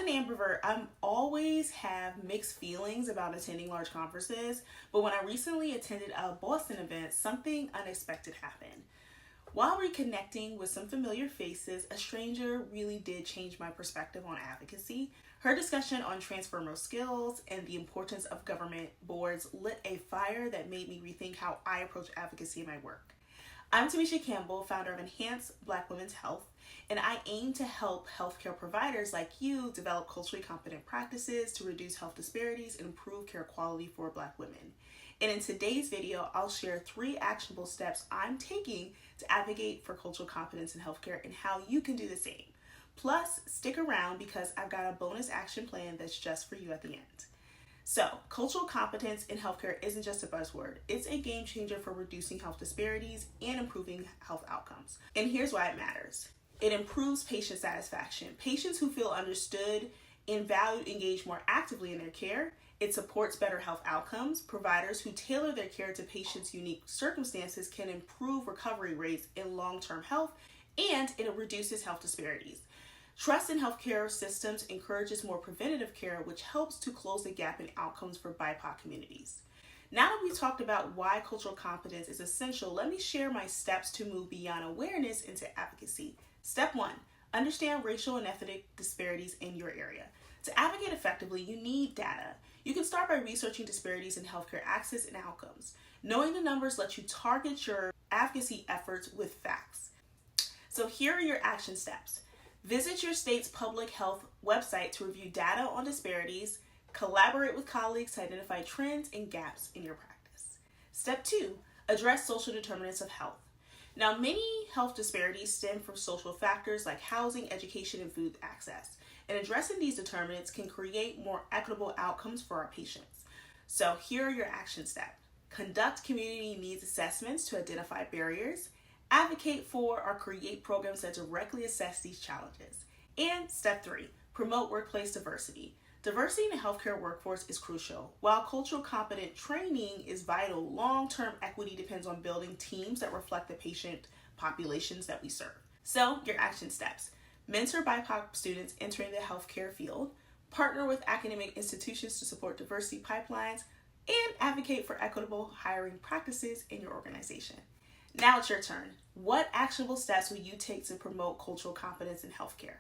an ambivert, I always have mixed feelings about attending large conferences, but when I recently attended a Boston event, something unexpected happened. While reconnecting with some familiar faces, a stranger really did change my perspective on advocacy. Her discussion on transferable skills and the importance of government boards lit a fire that made me rethink how I approach advocacy in my work. I'm Tamisha Campbell, founder of Enhance Black Women's Health, and I aim to help healthcare providers like you develop culturally competent practices to reduce health disparities and improve care quality for Black women. And in today's video, I'll share 3 actionable steps I'm taking to advocate for cultural competence in healthcare and how you can do the same. Plus, stick around because I've got a bonus action plan that's just for you at the end. So, cultural competence in healthcare isn't just a buzzword. It's a game changer for reducing health disparities and improving health outcomes. And here's why it matters. It improves patient satisfaction. Patients who feel understood and valued engage more actively in their care. It supports better health outcomes. Providers who tailor their care to patients' unique circumstances can improve recovery rates in long-term health, and it reduces health disparities. Trust in healthcare systems encourages more preventative care, which helps to close the gap in outcomes for BIPOC communities. Now that we've talked about why cultural competence is essential, let me share my steps to move beyond awareness into advocacy. Step 1, understand racial and ethnic disparities in your area. To advocate effectively, you need data. You can start by researching disparities in healthcare access and outcomes. Knowing the numbers lets you target your advocacy efforts with facts. So here are your action steps. Visit your state's public health website to review data on disparities. Collaborate with colleagues to identify trends and gaps in your practice. Step 2, address social determinants of health. Now, many health disparities stem from social factors like housing, education, and food access. And addressing these determinants can create more equitable outcomes for our patients. So here are your action steps. Conduct community needs assessments to identify barriers. Advocate for or create programs that directly assess these challenges. And step 3, promote workplace diversity. Diversity in the healthcare workforce is crucial. While cultural competent training is vital, long-term equity depends on building teams that reflect the patient populations that we serve. So, your action steps. Mentor BIPOC students entering the healthcare field, partner with academic institutions to support diversity pipelines, and advocate for equitable hiring practices in your organization. Now it's your turn. What actionable steps will you take to promote cultural competence in healthcare?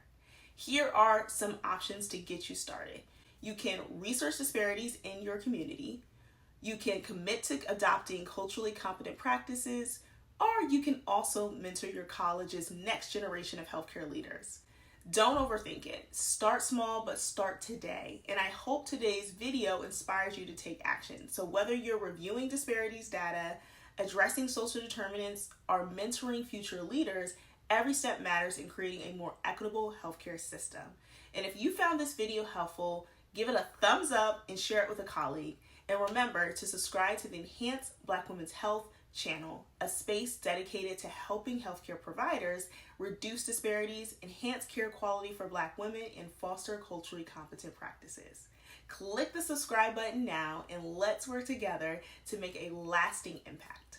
Here are some options to get you started. You can research disparities in your community. You can commit to adopting culturally competent practices, or you can also mentor your college's next generation of healthcare leaders. Don't overthink it. Start small, but start today. And I hope today's video inspires you to take action. So whether you're reviewing disparities data, addressing social determinants, or mentoring future leaders, every step matters in creating a more equitable healthcare system. And if you found this video helpful, give it a thumbs up and share it with a colleague. And remember to subscribe to the Enhance Black Women's Health channel, a space dedicated to helping healthcare providers reduce disparities, enhance care quality for Black women, and foster culturally competent practices. Click the subscribe button now and let's work together to make a lasting impact.